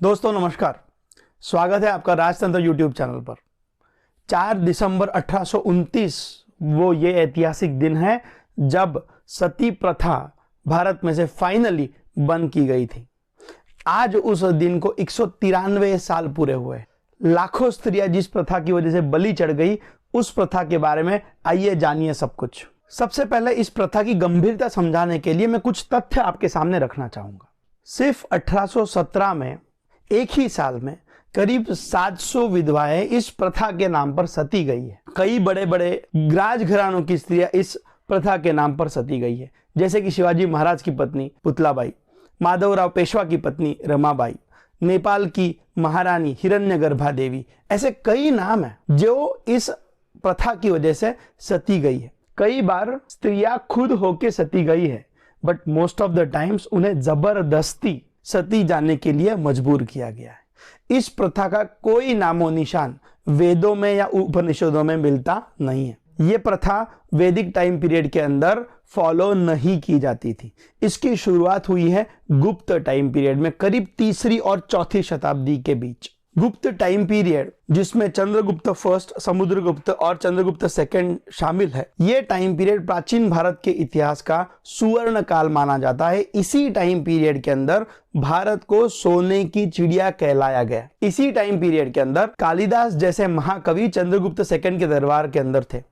दोस्तों नमस्कार, स्वागत है आपका राजतंत्र यूट्यूब चैनल पर। 4 दिसंबर 1829 वो ये ऐतिहासिक दिन है जब सती प्रथा भारत में से फाइनली बंद की गई थी। आज उस दिन को 193 साल पूरे हुए। लाखों स्त्रियां जिस प्रथा की वजह से बलि चढ़ गई, उस प्रथा के बारे में आइए जानिए सब कुछ। सबसे पहले इस प्रथा की गंभीरता समझाने के लिए मैं कुछ तथ्य आपके सामने रखना चाहूंगा। सिर्फ 1817 में एक ही साल में करीब 700 विधवाएं इस प्रथा के नाम पर सती गई है। कई बड़े बड़े राजघरानों की स्त्रियां इस प्रथा के नाम पर सती गई है, जैसे कि शिवाजी महाराज की पत्नी पुतलाबाई, माधवराव पेशवा की पत्नी रमाबाई, नेपाल की महारानी हिरण्यगर्भा देवी। ऐसे कई नाम हैं जो इस प्रथा की वजह से सती गई है। कई बार स्त्रियां खुद होके सती गई है, but most of the times उन्हें जबरदस्ती सती जाने के लिए मजबूर किया गया है। इस प्रथा का कोई नामो निशान वेदों में या उपनिषदों में मिलता नहीं है। यह प्रथा वैदिक टाइम पीरियड के अंदर फॉलो नहीं की जाती थी। इसकी शुरुआत हुई है गुप्त टाइम पीरियड में, करीब 3री और 4थी शताब्दी के बीच। गुप्त टाइम पीरियड जिसमें चंद्रगुप्त फर्स्ट, समुद्रगुप्त और चंद्रगुप्त सेकंड शामिल है, यह टाइम पीरियड प्राचीन भारत के इतिहास का सुवर्ण काल माना जाता है। इसी टाइम पीरियड के अंदर भारत को सोने की चिड़िया कहलाया गया। इसी टाइम पीरियड के अंदर कालिदास जैसे महाकवि चंद्रगुप्त सेकंड के दरबार के अंदर थे।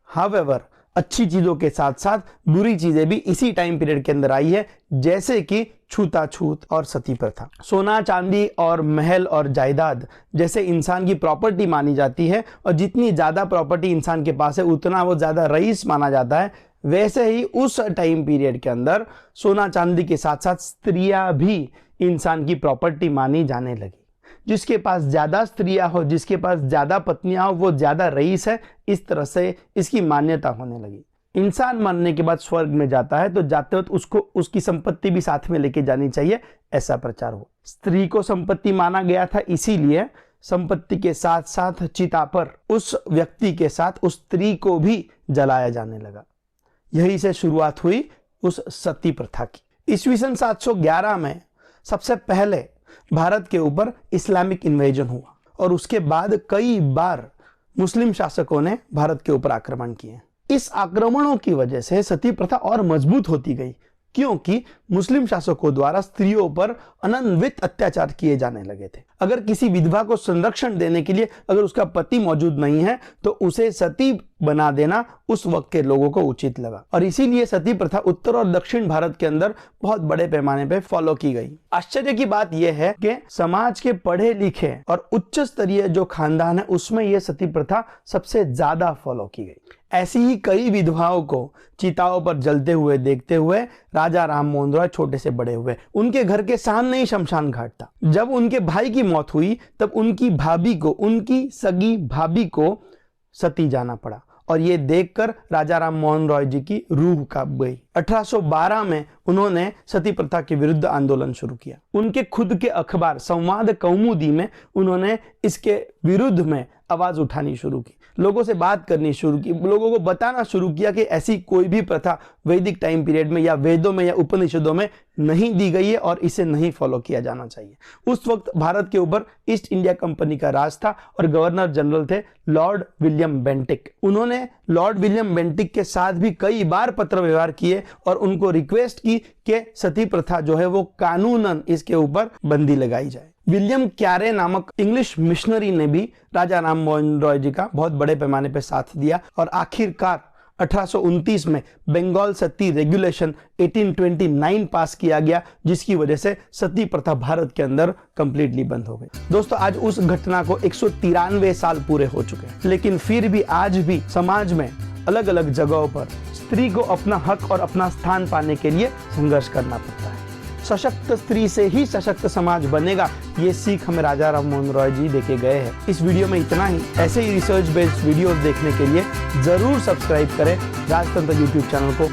हावेवर अच्छी चीजों के साथ साथ बुरी चीजें भी इसी टाइम पीरियड के अंदर आई है, जैसे कि छूताछूत और सती प्रथा। सोना चांदी और महल और जायदाद जैसे इंसान की प्रॉपर्टी मानी जाती है, और जितनी ज्यादा प्रॉपर्टी इंसान के पास है उतना वो ज्यादा रईस माना जाता है। वैसे ही उस टाइम पीरियड के अंदर सोना चांदी के साथ साथ स्त्रियां भी इंसान की प्रॉपर्टी मानी जाने लगी। जिसके पास ज्यादा स्त्रियां हो, जिसके पास ज्यादा पत्नियां हो, वो ज्यादा रईस है। इस तरह से इसकी मान्यता होने लगी। इंसान मरने के बाद स्वर्ग में जाता है तो जाते वक्त उसको उसकी संपत्ति भी साथ में लेके जानी चाहिए, ऐसा प्रचार हुआ। स्त्री को संपत्ति माना गया था, इसीलिए संपत्ति के साथ साथ चिता पर उस व्यक्ति के साथ उस स्त्री को भी जलाया जाने लगा। यही से शुरुआत हुई उस सती प्रथा की। ईस्वी सन 711 में सबसे पहले भारत के ऊपर इस्लामिक इन्वेजन हुआ, और उसके बाद कई बार मुस्लिम शासकों ने भारत के ऊपर आक्रमण किए। इस आक्रमणों की वजह से सती प्रथा और मजबूत होती गई, क्योंकि मुस्लिम शासकों द्वारा स्त्रियों पर अनन्वित अत्याचार किए जाने लगे थे। अगर किसी विधवा को संरक्षण देने के लिए अगर उसका पति मौजूद नहीं है तो उसे सती बना देना उस वक्त के लोगों को उचित लगा, और इसीलिए सती प्रथा उत्तर और दक्षिण भारत के अंदर बहुत बड़े पैमाने पे फॉलो की गई। आश्चर्य की बात यह है कि समाज के पढ़े लिखे और उच्च स्तरीय जो खानदान है उसमें यह सती प्रथा सबसे ज्यादा फॉलो की गई। ऐसी ही कई विधवाओं को चिताओं पर जलते हुए देखते हुए राजा राम मोहन रॉय छोटे से बड़े हुए। उनके घर के सामने ही शमशान घाट था। जब उनके भाई की मौत हुई तब उनकी भाभी को, उनकी सगी भाभी को सती जाना पड़ा, और ये देखकर राजा राम मोहन रॉय जी की रूह कांप गई। 1812 में उन्होंने सती प्रथा के विरुद्ध आंदोलन शुरू किया। उनके खुद के अखबार संवाद कौमुदी में उन्होंने इसके विरुद्ध में आवाज उठानी शुरू की, लोगों से बात करनी शुरू की, लोगों को बताना शुरू किया कि ऐसी कोई भी प्रथा वैदिक टाइम पीरियड में या वेदों में या उपनिषदों में नहीं दी गई है और इसे नहीं फॉलो किया जाना चाहिए। उस वक्त भारत के ऊपर ईस्ट इंडिया कंपनी का राज था और गवर्नर जनरल थे लॉर्ड विलियम बेंटिक। उन्होंने लॉर्ड विलियम बेंटिक के साथ भी कई बार पत्र व्यवहार किए और उनको रिक्वेस्ट की कि सती प्रथा जो है वो कानूनन इसके ऊपर बंदी लगाई जाए। विलियम क्यारे नामक इंग्लिश मिशनरी ने भी राजा राम मोहन रॉय जी का बहुत बड़े पैमाने पर साथ दिया, और आखिरकार 1829 में बंगाल सती रेगुलेशन 1829 पास किया गया, जिसकी वजह से सती प्रथा भारत के अंदर कंप्लीटली बंद हो गई। दोस्तों, आज उस घटना को 193 साल पूरे हो चुके हैं, लेकिन फिर भी आज भी समाज में अलग अलग जगहों पर स्त्री को अपना हक और अपना स्थान पाने के लिए संघर्ष करना पड़ता है। सशक्त स्त्री से ही सशक्त समाज बनेगा, ये सीख हमें राजा राम मोहन रॉय जी देके गए हैं। इस वीडियो में इतना ही। ऐसे ही रिसर्च बेस्ड वीडियोस देखने के लिए जरूर सब्सक्राइब करें राजतंत्र यूट्यूब चैनल को।